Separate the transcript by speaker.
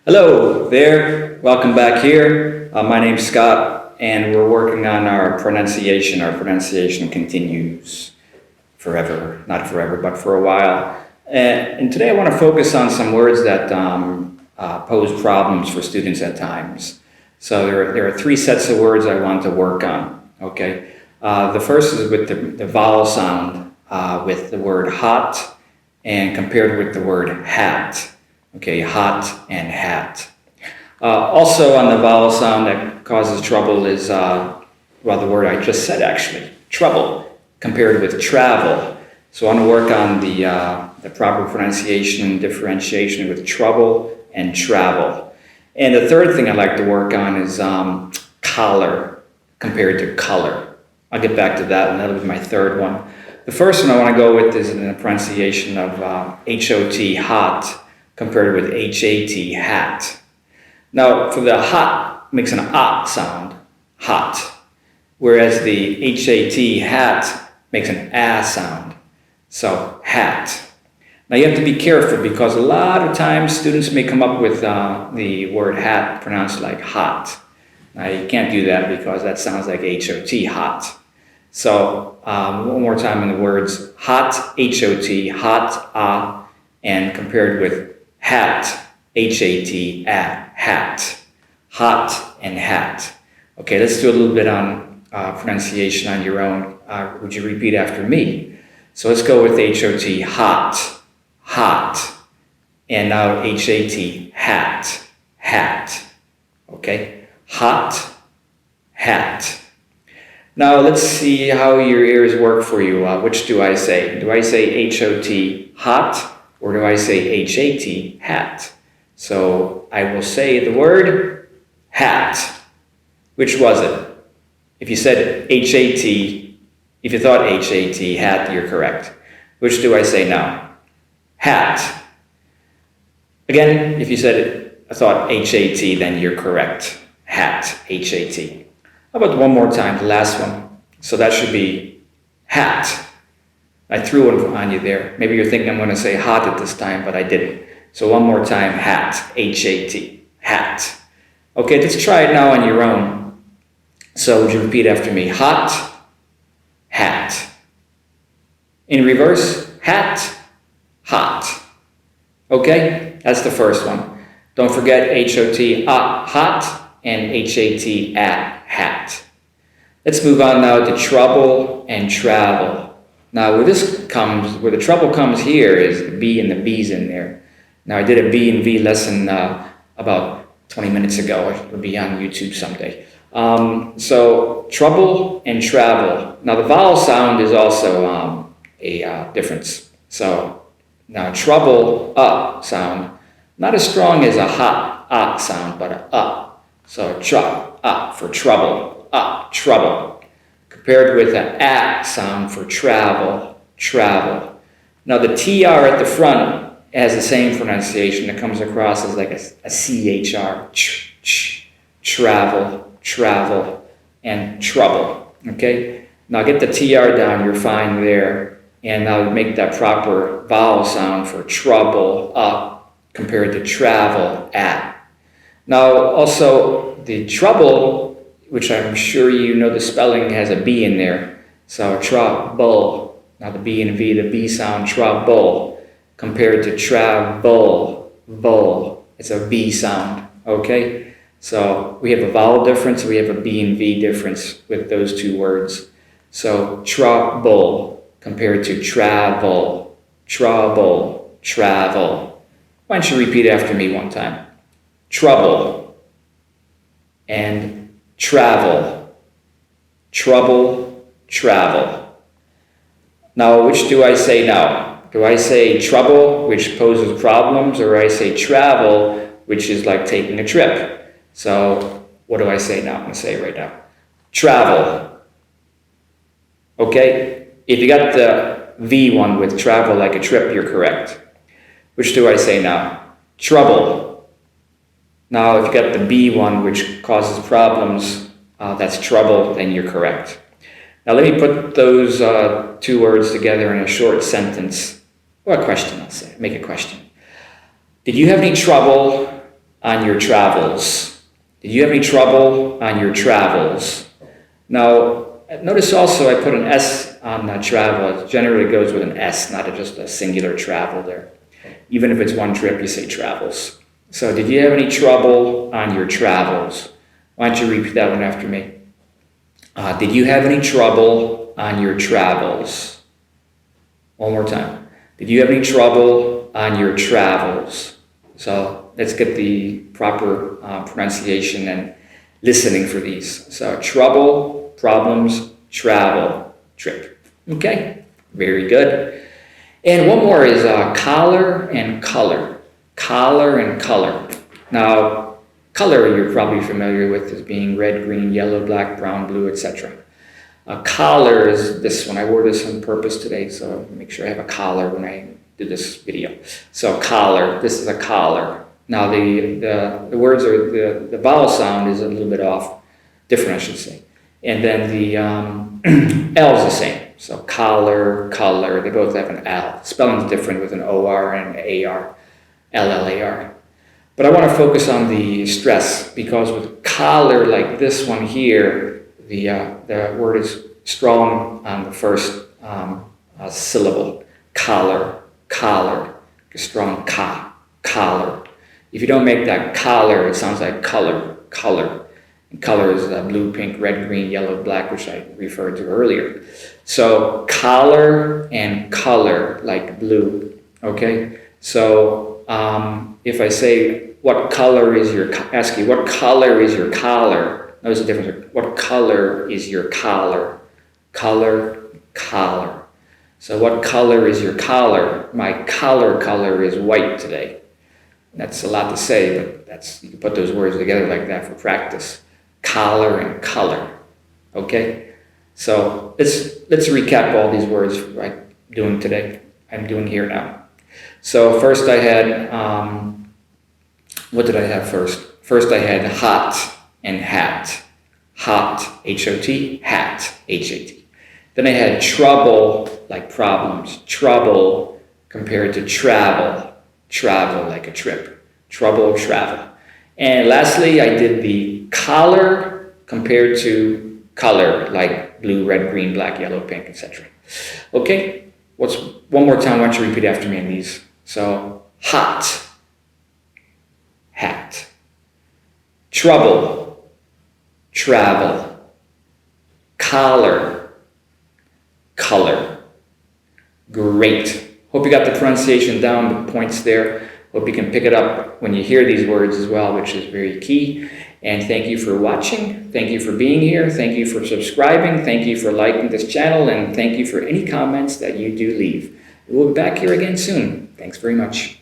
Speaker 1: Hello there, welcome back here. My name's Scott and we're working on our pronunciation. Our pronunciation continues forever, not forever, but for a while. And today I want to focus on some words that pose problems for students at times. So there are three sets of words I want to work on, okay? The first is with the vowel sound with the word hot and compared with the word hat. Okay, hot and hat. Also on the vowel sound that causes trouble is, the word I just said actually, trouble, compared with travel. So I want to work on the proper pronunciation and differentiation with trouble and travel. And the third thing I'd like to work on is collar compared to color. I'll get back to that one, that'll be my third one. The first one I want to go with is in the pronunciation of H-O-T, hot, compared with H-A-T, hat. Now, for the hot, makes an ah sound, hot, whereas the H-A-T, hat, makes an ah sound, so hat. Now, you have to be careful because a lot of times students may come up with the word hat pronounced like hot. Now, you can't do that because that sounds like H-O-T, hot. So, one more time in the words, hot, H-O-T, hot, ah, and compared with hat, H-A-T, hat, hot and hat. Okay, let's do a little bit on pronunciation on your own. Would you repeat after me? So let's go with H-O-T, hot, hot, and now H-A-T, hat, hat. Okay, hot, hat. Now let's see how your ears work for you. Which do I say? Do I say H-O-T, hot? Or do I say H-A-T, hat? So I will say the word hat. Which was it? If you said H-A-T, if you thought H-A-T, hat, you're correct. Which do I say now? Hat. Again, if you said I thought H-A-T, then you're correct. Hat, H-A-T. How about one more time, the last one? So that should be hat. I threw one on you there. Maybe you're thinking I'm going to say hot at this time, but I didn't. So one more time, hat, H-A-T, hat. Okay, let's try it now on your own. So would you repeat after me? Hot, hat. In reverse, hat, hot. Okay, that's the first one. Don't forget H-O-T, hot, and H-A-T, hat. Let's move on now to trouble and travel. Now, where the trouble comes here is the B and the B's in there. Now, I did a B and V lesson about 20 minutes ago. It'll be on YouTube someday. So, trouble and travel. Now, the vowel sound is also a difference. So, now trouble, sound, not as strong as a hot, sound, but a. So, for trouble, trouble. Compared with an sound for travel, travel. Now the TR at the front has the same pronunciation. It comes across as like a CHR, travel, travel, and trouble, okay? Now get the TR down, you're fine there. And now make that proper vowel sound for trouble, compared to travel, at. Now also the trouble, which I'm sure you know the spelling has a B in there. So trouble. Now the B and V, the B sound trouble compared to travel, bull. It's a B sound, okay? So we have a vowel difference, we have a B and V difference with those two words. So trouble compared to travel, trouble, travel. Why don't you repeat after me one time? Trouble and travel, trouble, travel. Now, which do I say now? Do I say trouble, which poses problems, or I say travel, which is like taking a trip? So, what do I say now? I'm going to say it right now. Travel. Okay? If you got the V one with travel like a trip, you're correct. Which do I say now? Trouble. Now, if you got the B one, which causes problems, that's trouble, then you're correct. Now, let me put those two words together in a short sentence, or a question, I'll say. Make a question. Did you have any trouble on your travels? Did you have any trouble on your travels? Now, notice also I put an S on travel. It generally goes with an S, not just a singular travel there. Even if it's one trip, you say travels. So did you have any trouble on your travels? Why don't you repeat that one after me? Did you have any trouble on your travels? One more time. Did you have any trouble on your travels? So let's get the proper pronunciation and listening for these. So trouble, problems, travel, trip. Okay, very good. And one more is collar and color. Collar and color. Now, color you're probably familiar with as being red, green, yellow, black, brown, blue, etc. Collar is this one. I wore this on purpose today, so make sure I have a collar when I do this video. So collar, this is a collar. Now the words are, the vowel sound is a little bit off, different I should say. And then the L is the same. So collar, color, they both have an L. Spelling's different with an O-R and an A-R, L-L-A-R. But I want to focus on the stress because with collar like this one here, the word is strong on the first syllable. Collar, collar, strong ka, collar. If you don't make that collar, it sounds like color, color. And color is blue, pink, red, green, yellow, black, which I referred to earlier. So collar and color, like blue, okay? So if I say, what color is your, ask you, what color is your collar? Notice the difference. What color is your collar? Color, collar. So what color is your collar? My collar is white today. That's a lot to say, but that's, you can put those words together like that for practice. Collar and color. Okay? So let's recap all these words I'm doing today. I'm doing here now. So first I had, what did I have first? First I had hot and hat. Hot, H-O-T, hat, H-A-T. Then I had trouble, like problems. Trouble compared to travel. Travel, like a trip. Trouble, travel. And lastly, I did the collar compared to color, like blue, red, green, black, yellow, pink, etc. Okay? One more time, why don't you repeat after me on these? So, hot, hat. Trouble, travel. Collar, color. Great. Hope you got the pronunciation down, the points there. Hope you can pick it up when you hear these words as well, which is very key. And thank you for watching. Thank you for being here. Thank you for subscribing. Thank you for liking this channel. And thank you for any comments that you do leave. We'll be back here again soon. Thanks very much.